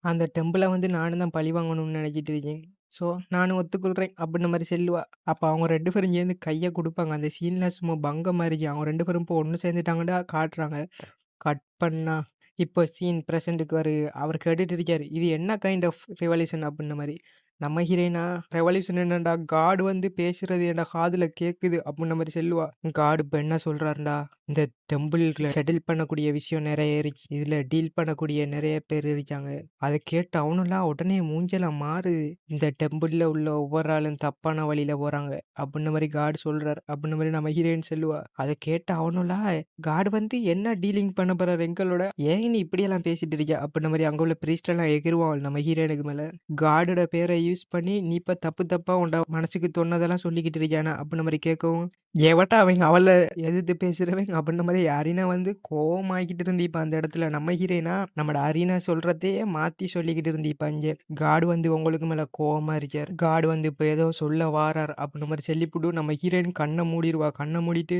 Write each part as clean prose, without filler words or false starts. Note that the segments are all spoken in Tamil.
அந்த டெம்பிள வந்து நானும் தான் பழி வாங்கணும்னு நெனைச்சிட்டு இருக்கேன். ஸோ நானும் ஒத்துக்கொள்றேன் அப்டின்ன மாரி சொல்லுவா. அப்ப அவங்க 2 பேரும் சேர்ந்து கைய குடுப்பாங்க. அந்த சீன்ல சும்மா பங்க மாரிங்க. அவங்க 2 பேரும் இப்போ ஒண்ணு சேர்ந்துட்டாங்கன்னு காட்டுறாங்க. கட் பண்ணா, இப்போ சீன் பிரசன்ட்‌க்கு அவர் கேட்டுட்டு இருக்காரு. இது என்ன கைண்ட் ஆஃப் ரிவல்யூஷன் அப்டின்ன மாரி. நம்ம ஹீரோயினா, ரெவல்யூஷன் என்னடா காட் வந்து பேசுறது என் காதுல கேக்குது அப்டின்ன மாரி சொல்லுவா. காட் இப்ப என்ன சொல்றாருடா, இந்த டெம்பிள்ல செட்டில் பண்ணக்கூடிய விஷயம் நெறைய இருக்கு. இதுல டீல் பண்ணக்கூடிய நெறைய பேர் இருக்காங்க. அத கேட்டு அவனும்லாம் உடனே மூஞ்செல்லாம் மாறுது. இந்த டெம்பிள்ல உள்ள ஒவ்வொரு ஆளும் தப்பான வழியில போறாங்க. அப்டின்ன மாரி காட் சொல்றாரு. அப்டின்ன மாரி நம்ம ஹீரோயின் சொல்லுவா. அத கேட்டு அவனும்லாம் காட் வந்து என்ன டீலிங் பண்ண போறாரு எங்களோட? ஏன் நீ இப்படியெல்லாம் பேசிட்டு இருக்க? அப்டின்ன மாரி அங்க உள்ள பிரீஸ்ட் எல்லாம் எகிறுவான் நம்ம ஹீரோயினுக்கு மேல. காடோட பேரை யூஸ் பண்ணி நீ இப்ப தப்பு தப்பா உன்ட மனசுக்கு தோணுனதெல்லாம் சொல்லிக்கிட்டு இருக்கியானா? அப்டின்ன மாரி கேட்கவும், எவன்டா அவன் அவள எதிர்த்து பேசுறவன் அப்டின்ன மாரி அரீனா வந்து கோவமாயிக்கிட்டு இருந்திப்பா அந்த இடத்துல. நம்ம ஹீரோயினா நம்மட அரீனா சொல்றதையே மாத்தி சொல்லிக்கிட்டு இருந்திப்பா இங்க. காட் வந்து உங்களுக்கு மேல கோவமா இருக்காரு. காட் வந்து இப்ப ஏதோ சொல்ல வாரார் அப்டின்ன மாரி சொல்லிப்புட்டு நம்ம ஹீரோயின் கண்ண மூடிருவா. கண்ண மூடிட்டு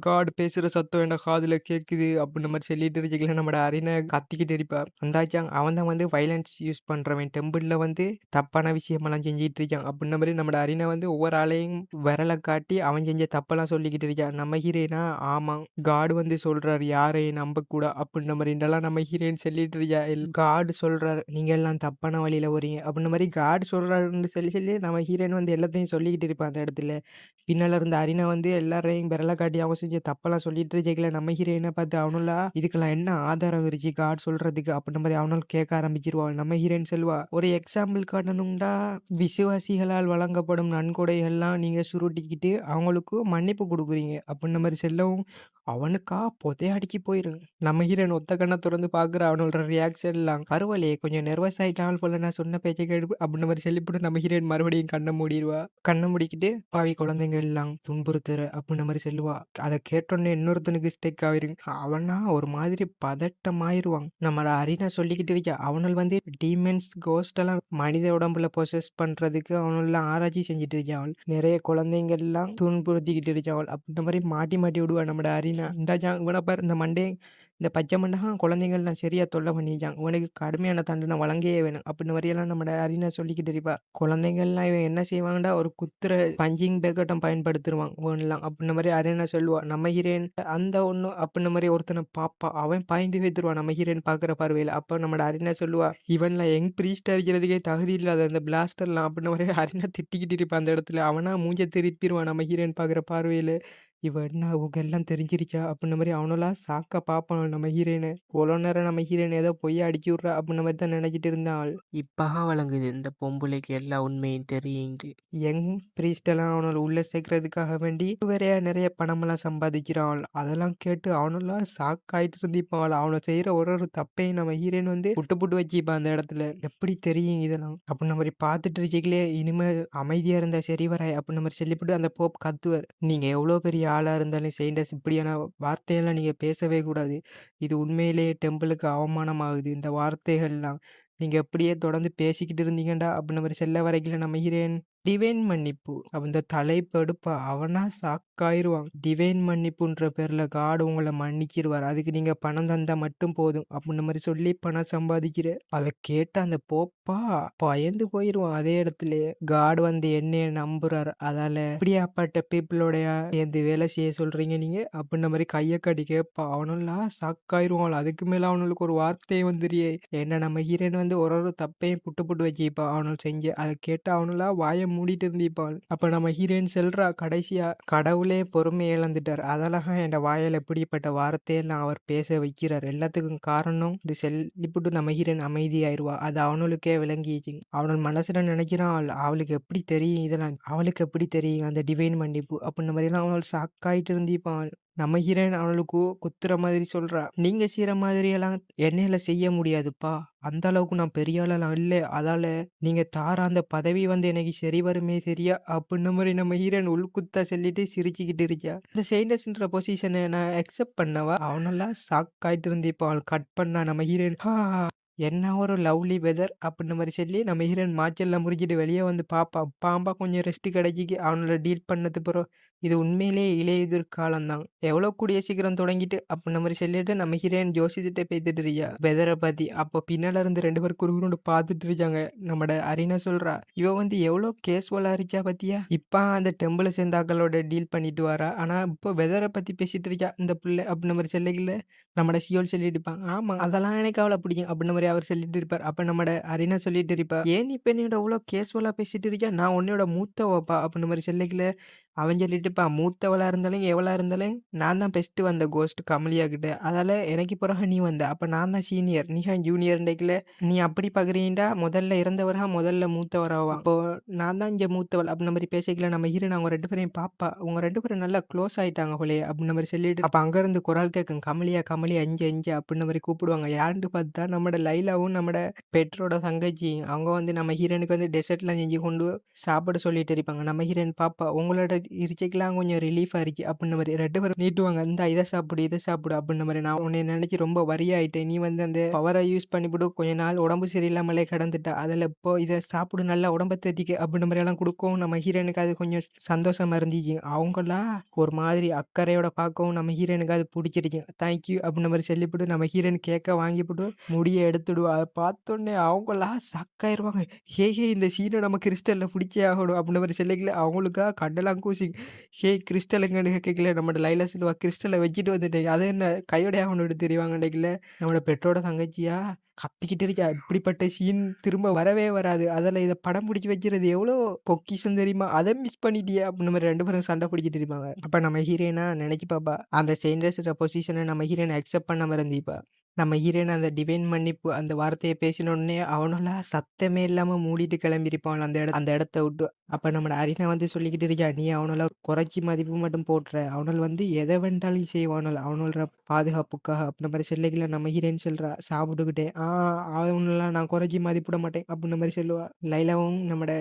காட் பேசுற சத்தம் என் காதுல கேக்குது அப்டின்ன மாரி சொல்லிட்டு இருக்கல நம்மட அரீனா கத்திக்கிட்டு இருப்பா. அந்தாச்சான் அவன் தான் வந்து வயலன்ஸ் யூஸ் பண்றவன். டெம்பிள்ல வந்து தப்பான விஷயமெல்லாம் செஞ்சுட்டு இருக்கான். அப்டின்ன மாரி நம்மட அரீனா வந்து ஒவ்வொரு ஆளையும் விரல காட்டி அவன் செஞ்ச தப்பெல்லாம் சொல்லிக்கிட்டு இருக்கான். நம்ம ஹீரோயினா ஆமா காட் வந்து சொல்றாரு யாரையும் நம்பக்கூடா அப்டின்ன மாரிலாம் நம்ம ஹீரோயின் சொல்லிட்டு இருக்கா. காட் சொல்றாரு நீங்க எல்லாம் தப்பான வழியில போறீங்க அப்டின்ன மாரி காட் சொல்றாருன்னு சொல்லி சொல்லி நம்ம ஹீரோயின் வந்து எல்லாத்தையும் சொல்லிக்கிட்டு இருப்பான் அந்த இடத்துல. பின்னால இருந்த அரீனா வந்து எல்லாரையும் விரல காட்டி அவங்க செஞ்ச தப்பெல்லாம் சொல்லிட்டு இருக்கல நம்ம ஹீரோயினை பார்த்து அவனும்லாம் இதுக்கெல்லாம் என்ன ஆதாரம் இருந்துச்சு காட் சொல்றதுக்கு அப்படின்ற மாதிரி அவனும் கேட்க ஆரம்பிச்சிருவாள். நம்ம ஹீரோயின் சொல்லுவா ஒரு எக்ஸாம்பிள் காட்டணும்டா விசுவாசிகளால் வழங்கப்படும் நன்கொடைகள்லாம் நீங்க சுருட்டிக்கிட்டு அவங்களுக்கு மன்னிப்பு கொடுக்குறீங்க அப்படின்ற மாதிரி செல்லவும் அவனுக்கா புதையடிச்சு போயிரும். நம்ம ஹீரோயின் ஒத்த கண்ணை திறந்து பாக்குற அவனோட ரியாக்ஷன் எல்லாம் பரவாயில்லையே கொஞ்சம் நெர்வஸ் ஆயிட்டான் போல நான் சொன்ன பேச்சை கேட்டு அப்படின்ற மாதிரி சொல்லிவிட்டு நம்ம ஹீரோயின் மறுபடியும் கண்ணை மூடிடுவா. கண்ணை மூடிக்கிட்டு பாவி குழந்தைங்க எல்லாம் துன்புறுத்துற அப்படின்ற மாதிரி சொல்லுவா. அதை கேட்டோன்னே இன்னொருத்தனுக்கு ஸ்டெக் ஆயிரும். அவனா ஒரு மாதிரி பதட்டமாயிருவான். நம்மள அரீனா சொல்லிக்கிட்டு இருக்கா அவனால் வந்து டீமன்ஸ் கோஸ்ட் எல்லாம் மனித உடம்புல பொசஸ் பண்றதுக்கு அவனெல்லாம் ஆராய்ச்சி செஞ்சுட்டு இருக்கான். நிறைய குழந்தைங்க எல்லாம் துன்புறுத்திக்கிட்டு இருக்கான் அப்படின்ற மாதிரி மாட்டி மாட்டி விடுவா நம்மட அரீனா. இந்த இவனை பாரு இந்த மண்டே இந்த பச்சை மண்டகம் குழந்தைங்கள்லாம் சரியா தொல்லை பண்ணிட்டான். உனக்கு கடுமையான தண்டனை வழங்கியே வேணும் அப்படின்னு வரையெல்லாம் நம்ம அரீனா சொல்லிக்கிட்டு இருப்பா. குழந்தைங்கள்லாம் இவன் என்ன செய்வாங்கடா ஒரு குத்துற பஞ்சிங் பேக்கட்டம் பயன்படுத்துருவான் ஒன்லாம் அப்படின்ன மாதிரி அரீனா சொல்லுவா. நம்ம ஹீரோயின் அந்த ஒண்ணு அப்படின்ன மாதிரி ஒருத்தனை பாப்பா அவன் பாய்ந்து வைத்துருவான் நம்ம ஹீரோயின் பாக்குற பார்வையில. அப்ப நம்ம அரீனா சொல்லுவா இவன்லாம் யங் பிரீஸ்ட் அடிக்கிறதுக்கே தகுதி இல்லாத அந்த பிளாஸ்டர்லாம் அப்படின்ன மாதிரி அரீனா திட்டிக்கிட்டு இருப்பான் அந்த இடத்துல. அவனா மூஞ்ச திருப்பிடுவான் நம்ம ஹீரோயின் பாக்குற பார்வையில. இவ என்ன அவங்க எல்லாம் தெரிஞ்சிருச்சா அப்படின்ன மாதிரி அவனெல்லாம் சாக்கா பார்ப்பான் நம்ம ஹீரோயினை. இவ்வளோ நேரம் நம்ம ஹீரோயின் ஏதோ பொய்யா அடிச்சு விட்றா அப்படின்ன மாதிரி தான் நினைச்சிட்டு இருந்தாள். இப்பதான் வழங்குது இந்த பொம்பளைக்கு எல்லா உண்மையும் தெரியுது. யங் பிரீஸ்ட் எல்லாம் அவனோட உள்ள சேர்க்கறதுக்காக வேண்டி வேறையா நிறைய பணமெல்லாம் சம்பாதிக்கிறாள். அதெல்லாம் கேட்டு அவனெல்லாம் ஷாக்காயிட்டு இருந்திப்பாள். அவனை செய்யற ஒரு ஒரு தப்பையும் நம்ம ஹீரோயின் வந்து புட்டு புட்டு வச்சுப்பான் அந்த இடத்துல. எப்படி தெரியும் இதெல்லாம் அப்படின்ன மாதிரி பார்த்துட்டு இருக்கீங்களே இனிமே அமைதியா இருந்தா சரி வராய் அப்படின்ன மாதிரி சொல்லிவிட்டு அந்த போப் கத்துவார். நீங்க எவ்வளவு பெரிய ஆளா இருந்தாலும் செயின்டஸ் இப்படியான வார்த்தையெல்லாம் நீங்க பேசவே கூடாது. இது உண்மையிலேயே டெம்பிளுக்கு அவமானமாகுது இந்த வார்த்தைகள்லாம். நீங்க அப்படியே தொடர்ந்து பேசிக்கிட்டு இருந்தீங்கடா அப்படின்ன மாதிரி செல்ல வரைக்கும் நம்ம ஹீரோயின் டிவைன் மன்னிப்பு அந்த தலைப்பு எடுப்பா. அவனா சாக்காயிருவான். டிவைன் மன்னிப்புன்ற பேர்ல காட் உங்களை மன்னிச்சிருவார். அதுக்கு நீங்க பணம் தந்தா மட்டும் போதும் அப்படின்ன மாதிரி சொல்லி பணம் சம்பாதிக்கிற. அதை கேட்டு அந்த போப்பா பயந்து போயிருவான். அதே இடத்துல காட் வந்து என்னைய நம்புறாரு. அதால இப்படியாப்பட்ட பீப்புளோடைய சேர்ந்து வேலை செய்ய சொல்றீங்க நீங்க அப்படின்ன மாதிரி கையை கட்டி கேட்பா. அவனெல்லாம் சாக்காயிருவான். அதுக்கு மேல அவனுக்கு ஒரு வார்த்தையை வந்துரியே என்ன நம்ம ஹீரோயின் வந்து ஒரு ஒரு தப்பையும் புட்டு புட்டு வச்சுப்பான் அவனு செஞ்சு. அதை கேட்டு அவனெல்லாம் வாயை மூடிட்டு இருந்திப்பாள். அப்ப நம்ம ஹீரோயின் செல்றா கடைசியா கடவுளே பொறுமை இழந்துட்டார். அதெல்லாம் என் வாயில எப்படிப்பட்ட வார்த்தையெல்லாம் அவர் பேச வைக்கிறார். எல்லாத்துக்கும் காரணம் இது சொல்லிப்புட்டு நம்ம ஹீரோயின் அமைதியாயிருவா. அது அவனுக்கே விளங்கிச்சு. அவனோட மனசுல நினைக்கிறான் அவளுக்கு எப்படி தெரியும் இதெல்லாம் அவளுக்கு எப்படி தெரியும் அந்த டிவைன் மன்னிப்பு அப்படின்ன மாதிரி எல்லாம் அவனோட ஷாக்காயிட்டு இருந்திப்பான். நம்ம ஹீரோயின் அவளுக்கு குத்துற மாதிரி சொல்றா நீங்க செய்யற மாதிரி எல்லாம் என்னையில செய்ய முடியாதுப்பா. அந்த அளவுக்கு நான் பெரிய ஆளெல்லாம் இல்லை. அதால நீங்க தார அந்த பதவி வந்து எனக்கு சரி வருமே சரியா அப்படின்ன மாதிரி நம்ம ஹீரோயின் உள்குத்தா சொல்லிட்டு சிரிச்சுக்கிட்டு இருக்கா. இந்த செயின்டஸ்ன்ற பொசிஷனை நான் அக்செப்ட் பண்ணவா அவனெல்லாம் ஷாக் ஆயிட்டு இருந்திப்பான். கட் பண்ணா நம்ம ஹீரோயின் என்ன ஒரு லவ்லி வெதர் அப்படின்ன மாதிரி சொல்லி நம்ம ஹீரோயின் மாச்செல்லாம் முறிஞ்சிட்டு வெளியே வந்து பாப்பா. பாம்பா கொஞ்சம் ரெஸ்ட் கிடைச்சிக்கு அவனோட டீல் பண்ணது பிறகு இது உண்மையிலேயே இலையுதிர் காலம் தான். எவ்வளோ கூடிய சீக்கிரம் தொடங்கிட்டு அப்டின்ன மாரி சொல்லிட்டு நம்ம ஹீரோயின் ஜோசியத்திட்ட பேத்துட்டு இருக்கா. வெதர பத்தி. அப்ப பின்னால இருந்து 2 பேரும் குறுகுறுன்னு பார்த்துட்டு இருக்காங்க. நம்மட அரினா சொல்றா, "இவ வந்து எவ்வளோ கேஷுவலா இருக்கா பாத்தியா? இப்ப அந்த டெம்பிள சேர்ந்த ஆட்களோட டீல் பண்ணிட்டு வரா. ஆனா இப்போ வெதர பத்தி பேசிட்டு இருக்கா இந்த புள்ள" அப்டின்ன மாரி சொல்லையில நம்மட சியோல் சொல்லிட்டு இருப்பான். "ஆமா, அதெல்லாம் எனக்கு அவள பிடிக்கும்" அப்டின்ன மாரி அவர் சொல்லிட்டு இருப்பார். அப்ப நம்மட அரினா சொல்லிட்டு இருப்பா, "ஏன் இப்ப என்னையோட இவ்ளோ கேஷுவலா பேசிட்டு இருக்க? நான் உன்னையோட மூத்தவப்பா" அப்டின்ன மாரி சொல்லையில அவன் சொல்லிட்டுப்பா, "மூத்தவளா இருந்தாலும், எவளா இருந்தாலும் நான் தான் பெஸ்ட் வந்த கோஸ்ட் கமலியா கிட்ட. அதால எனக்கு பிறகு நீ வந்த. அப்ப நான் தான் சீனியர். நீ தான் ஜூனியர்ன்டைக்குல, நீ அப்படி பார்க்குறீன்டா, முதல்ல இறந்தவரா முதல்ல மூத்தவராவா. அப்போ நான் தான் இங்க மூத்தவள்." அப்படின்ன மாரி பேசிக்கல நம்ம ஹீரோயின் அவங்க 2 பேரையும் பாப்பா. அவங்க 2 பேரும் நல்லா க்ளோஸ் ஆயிட்டாங்க போலயே அப்படின்ன மாரி சொல்லிட்டு, அப்ப அங்க இருந்து குரல் கேட்கும். "கமலியா, கமலியா இங்க இங்க" அப்படின்ன மாரி கூப்பிடுவாங்க. யாருன்னு பார்த்தா நம்மட லைலாவும், நம்மட பெட்ரோட தங்கச்சி. அவங்க வந்து நம்ம ஹீரோயினுக்கு வந்து டெசர்ட்லாம் செஞ்சு கொண்டு சாப்பிட சொல்லிட்டு இருப்பாங்க. நம்ம ஹீரோயின் பாப்பா, "உங்களோட இருக்கைக்கெல்லாம் கொஞ்சம் ரிலீஃபா இருக்கு" அப்படின்ன மாரி 2 பேரும் நீட்டுவாங்க. "இந்தா இத சாப்பிடு, இத சாப்பிடு" அப்படின்ன மாரி. "நான் உன்னைய நினைச்சு ரொம்ப வொரி ஆயிட்டேன். நீ வந்து அந்த பவர யூஸ் பண்ணிப்புட்டு கொஞ்ச நாள் உடம்பு சரியில்லாமலே கிடந்துட்ட. அதுல இப்போ இத சாப்பிடு நல்லா உடம்ப தேத்திக்க" அப்படின்ன மாரி எல்லாம் குடுக்கவும் நம்ம ஹீரோயினுக்கு அது கொஞ்சம் சந்தோஷமா இருந்துச்சு. அவங்களா ஒரு மாதிரி அக்கறையோட பார்க்கவும் நம்ம ஹீரோயினுக்கு அது புடிச்சிருச்சு. "தேங்க் யூ" அப்படின்ன மாரி சொல்லிப்புட்டு நம்ம ஹீரோயின் கேக்க வாங்கிப்புட்டு முடிய எடுத்துடுவா. அத பார்த்தோனே அவங்களா ஷாக் ஆயிருவாங்க. "ஹே இந்த சீன நம்ம கிறிஸ்டல்ல புடிச்சே ஆகணும்" அப்படின்ன மாரி சொல்லிக்கல அவங்களுக்கா கண்ணெல்லாம் கூசி, "ஹேய் கிறிஸ்டல் எங்கன்னு?" கேட்கல நம்மட லைலா சொல்லுவா, "கிறிஸ்டல வச்சுட்டு வந்துட்டேன்." அது என்ன கையோடயா கொண்டுட்டு திரிவாங்கன்னேக்கல நம்மட பெற்றோட தங்கச்சியா கத்திக்கிட்டு இருக்கா. இப்படிப்பட்ட சீன் திரும்ப வரவே வராது. அதுல இத படம் பிடிச்சு வச்சுறது எவ்வளோ பொக்கிஷம் தெரியுமா? அத மிஸ் பண்ணிட்டியே அப்படின்ன மாரி 2 பேரும் சண்டை பிடிச்சிட்டு இருப்பாங்க. அப்ப நம்ம ஹீரோயினா நினைச்சு பாப்பா, அந்த செயின்டர்ஸ்ன்ற பொசிஷன நம்ம ஹீரோயின் அக்செப்ட் பண்ணாம இருந்திப்பா. நம்ம ஹீரோயின் அந்த டிவைன் மன்னிப்பு அந்த வார்த்தைய பேசின உடனே அவனெல்லாம் சத்தமே இல்லாம மூடிட்டு கிளம்பியிருப்பான் அந்த இடத்த விட்டு. அப்ப நம்ம அரினா வந்து சொல்லிக்கிட்டு இருக்கா, "நீ அவனோல குறைச்சி மதிப்பு மட்டும் போடுற. அவனோல் வந்து எதை வேண்டாலும் செய்வானோல் அவனோட பாதுகாப்புக்காக" அப்படின்ற மாரி சொல்லிக்கல நம்ம ஹீரோயின் சொல்றா சாப்பிட்டுக்கிட்டே, அவனெல்லாம் நான் குறைச்சி மதிப்பிட மாட்டேன்" அப்படின்ற மாரி சொல்லுவா. லைலாவும் நம்மட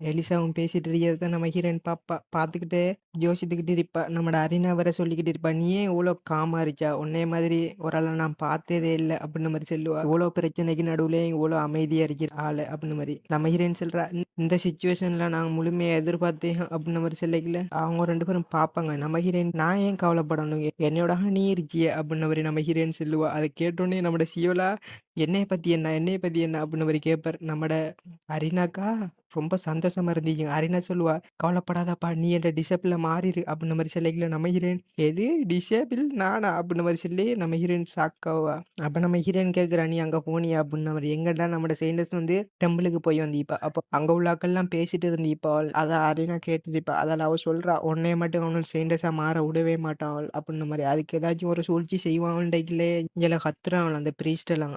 எலிசாவும் பேசிட்டு இருக்கிறத நம்ம ஹீரோயின் பாப்பா. பார்த்துக்கிட்டே யோசித்துக்கிட்டு இருப்பா. நம்மட அரினா வேற சொல்லிக்கிட்டு இருப்பா, "நீ ஏன் இவ்வளோ காமா இருக்கா? உன்னைய மாதிரி ஒரு ஆள நான் பார்த்ததே இல்ல" அப்படின்ன மாரி சொல்லுவா. "இவ்வளோ பிரச்சனைக்கு நடுவுலயும் இவ்வளோ அமைதியா இருக்கிற ஆளு" அப்படின்ன மாரி. நம்ம ஹீரோயின் சொல்றா, இந்த சிச்சுவேஷன்ல நான் முழுமையா எதிர்பார்த்தேன்" அப்படின்ன மாரி சொல்லிக்கல அவங்க 2 பேரும் பார்ப்பாங்க. நம்ம ஹீரோயின், "நான் ஏன் கவலைப்படணும்? என்னோட நீ இருக்கியே" அப்படின்ன மாரி நம்ம ஹீரோயின் சொல்லுவா. அத கேட்டோனே நம்மட சியோலா, "என்னைய பத்தி என்ன? என்னைய பத்தி என்ன?" அப்படின்ன மாரி கேட்பார். நம்மட அரினாக்கா ரொம்ப சந்தோஷமா இருந்துச்சு. அரினா சொல்லுவா, "கவலைப்படாதப்பா, நீ என்ற டிசபிள்ல மாறிரு" அப்படின்ன மாரி சொல்லிக்கல நம்ம ஹீரோயின், "எது டிசேபிள் நானா?" அப்படின்ன மாரி சொல்லி நம்ம ஹீரோயின் ஷாக் ஆவா. அப்ப நம்ம ஹீரோயின் கேட்கிறா, "நீ அங்க போனியா?" அப்படின்ன மாரி. எங்கடா நம்மட செயின்டர்ஸ் வந்து டெம்பிளுக்கு போய் வந்தீப்பா. அப்ப அங்க உள்ள ஆட்கள்லாம் பேசிட்டு இருந்தீப்பாள். அத அரினா கேட்டுருப்பா. அதால அவ சொல்றா, "உன்னைய மட்டும் அவனும் செயின்டர்ஸா மாற விடவே மாட்டாள்" அப்படின்ன மாரி. அதுக்கு ஏதாச்சும் ஒரு சூழ்ச்சி செய்வான்டைக்குள்ளே இங்கல கத்துறான் அந்த பிரீஸ்ட் எல்லாம்.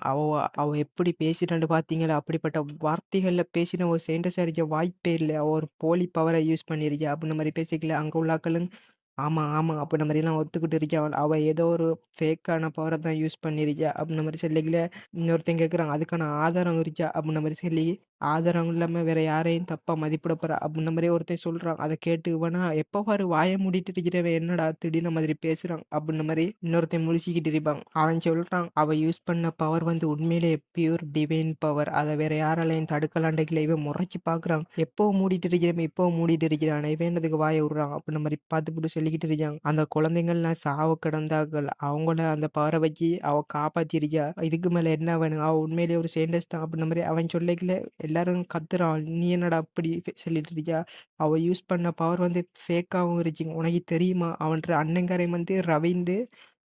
அவ எப்படி பேசிட்டான்னு பார்த்தீங்களா? அப்படிப்பட்ட வார்த்தைகள்ல பேசின ஒரு செயின்டர்ஸா இருக்க வாய்ப்பே இல்ல. அவ ஒரு போலி பவர யூஸ் பண்ணியிருக்கா அப்படின்ன மாரி பேசிக்கல அங்க உள்ள ஆட்களும் ஆமா, ஆமா. அப்படின்ன மாரிலாம் ஒத்துக்கிட்டு இருக்கா. அவ ஏதோ ஒரு ஃபேக்கான பவர தான் யூஸ் பண்ணியிருக்கா அப்படின்ன மாரி சொல்லிக்கல. இன்னொருத்தன் கேட்குறான், "அதுக்கான ஆதாரம் இருக்கா?" அப்படின்ன மாரி சொல்லி, "ஆதாரம் இல்லாம வேற யாரையும் தப்பா மதிப்பிட போறா" அப்படின்ன மாரி ஒருத்தன் சொல்றான். அத கேட்டு இவனா, "எப்ப பாரு வாய மூடிட்டு இருக்கிறவன் என்னடா திடீர்னு மாதிரி பேசுறான்" அப்படின்ன மாரி இன்னொருத்தன் முழிச்சுக்கிட்டு இருப்பான். அவன் சொல்றான், "அவ யூஸ் பண்ண பவர் வந்து உண்மையிலேயே பியூர் டிவைன் பவர். அத வேற யாராலயும் தடுக்கலான்டைக்குல" இவன் முறைச்சு பார்க்குறான். "எப்பவும் மூடிட்டு இருக்கிறவன் இப்பவும் மூடிட்டு இருக்கிறானே, இவன் என்னத்துக்கு வாய விடுறான்?" அப்படின்ன மாரி பார்த்துப்புட்டு சொல்லிக்கிட்டு இருக்கான். அந்த குழந்தைங்கள்லாம் சாவ கிடந்தார்கள். அவங்கள அந்த பவர வச்சு அவ காப்பாத்தியிருக்கா. இதுக்கு மேல என்ன வேணும்? அவ உண்மையிலேயே ஒரு சயின்டிஸ்ட் தான் அப்படின்ன மாரி அவன் சொல்லிக்கல எல்லாரும் கத்துறான். "நீ என்னடா அப்படி சொல்லிட்டு இருக்கியா? அவ யூஸ் பண்ண பவர் வந்து ஃபேக்காவும் இருக்கு. உனக்கு தெரியுமா? அவன்ற அண்ணங்காரன் வந்து ரவீந்து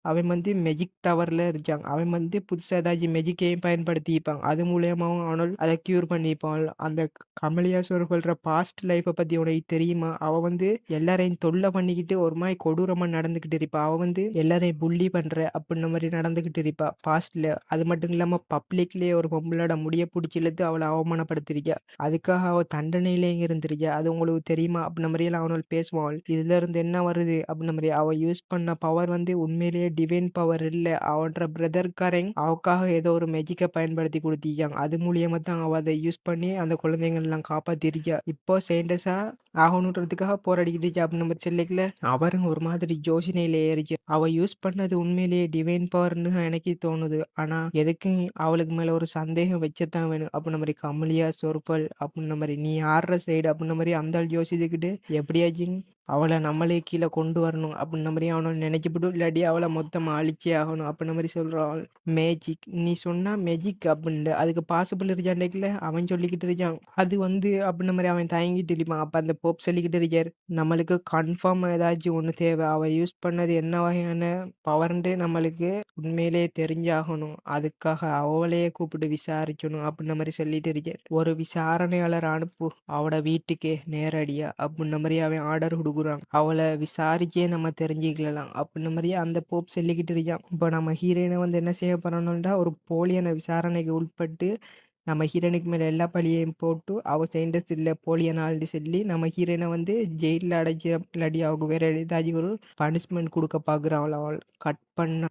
அவன் வந்து மெஜிக் டவர்ல இருக்கான். அவன் வந்து புதுசா ஏதாச்சும் மெஜிக்கையும் பயன்படுத்திப்பான். அது மூலியமாவும் அவனால் அத கியூர் பண்ணிப்பான். அந்த கமலியா சொல்ற பாஸ்ட் லைஃப்ப பத்தி உனக்கு தெரியுமா? அவ வந்து எல்லாரையும் தொல்ல பண்ணிக்கிட்டு ஒரு மாரி கொடூரமா நடந்துகிட்டு இருப்பா. அவ வந்து எல்லாரையும் புல்லி பண்ற அப்படின்ன மாரி நடந்துகிட்டு இருப்பா பாஸ்ட்ல. அது மட்டும் இல்லாம பப்ளிக்லயே ஒரு பொம்பளோட முடிய புடிச்சு இழுத்து அவள அவமானப்படுத்திருக்கா. அதுக்காக அவ தண்டனையிலேயும் இருந்திருக்கா. அது உங்களுக்கு தெரியுமா? அப்படின்ன மாரியெல்லாம் அவனுள் பேசுவான். இதுல இருந்து என்ன வருது? அப்படின்ன மாரி அவ யூஸ் பண்ண பவர் வந்து உண்மையிலேயே டிவைன் பவர் இல்ல. அவன்ற பிரதர்காரன் அவக்காக ஏதோ ஒரு மேஜிக்க பயன்படுத்தி குடுத்திருக்கான். அது மூலியமா தான் அவ அத யூஸ் பண்ணி அந்த குழந்தைங்கள்லாம் காப்பாத்தியிருக்கா. இப்போ சயின்டிஸ்ட்டா ஆகணுன்றதுக்காக போராடிக்கிட்டு இருக்கா அப்படின்ன மாரி சொல்லிக்கல. அவரும் ஒரு மாதிரி யோசனையில ஏறிச்சு. அவ யூஸ் பண்ணது உண்மையிலேயே டிவைன் பவர்ன்னு எனக்கே தோணுது. ஆனா எதுக்கும் அவளுக்கு மேல ஒரு சந்தேகம் வச்சத்தான் வேணும் அப்படின்ன மாரி கமலியா சொற்பல் அப்படின்ன மாரி நீ ஆடுற சைடு அப்படின்ன மாரி அந்த ஆள் யோசிச்சுக்கிட்டு எப்படியாச்சும் அவள நம்மளே கீழ கொண்டு வரணும் அப்டின்ன மாரி அவன நெனச்சுப்புட்டு, இல்லாட்டி அவள மொத்தமா அழிச்சே ஆகணும் அப்டின்ன மாரி சொல்றான். மேஜிக் நீ சொன்னா மேஜிக் அப்டின்டு. அதுக்கு பாசிபிள் இருக்கான்டைக்குல அவன் சொல்லிக்கிட்டு இருக்கான். அது வந்து அப்டின்ன மாரி அவன் தயங்கிட்டு இருப்பான். அப்ப அந்த போப் சொல்லிக்கிட்டு இருக்காரு. நம்மளுக்கு கன்ஃபார்ம் ஏதாச்சும் ஒண்ணு தேவ. அவ யூஸ் பண்ணது என்ன வகையான பவர்ன்ட்டு நம்மளுக்கு உண்மையிலேயே தெரிஞ்சாகணும். அதுக்காக அவளையே கூப்பிட்டு விசாரிக்கணும் அப்டின்ன மாரி சொல்லிட்டு இருக்காரு. ஒரு விசாரணையாளர அனுப்பு. அவட வீட்டுக்கே நேரடியா அப்டின்ன மாரி அவன் ஆர்டர் குடுக்குறான். அவள விசாரிச்சே நம்ம தெரிஞ்சுக்கலாம் அப்டின்ன மாரியே அந்த போப் சொல்லிக்கிட்டு இருக்கான். இப்ப நம்ம ஹீரோயின வந்து என்ன செய்ய போறானும்டா, ஒரு போலியான விசாரணைக்கு உட்பட்டு நம்ம ஹீரோயினுக்கு மேல எல்லா பழியையும் போட்டு, அவ செய்த சில போலியான ஆள்ன்னு சொல்லி நம்ம ஹீரோயின வந்து ஜெயில்ல அடைக்கிற இல்லாட்டி அவக்கு வேற ஏதாச்சும் ஒரு பனிஷ்மென்ட் குடுக்க பாக்குறான். அவள கட் பண்ண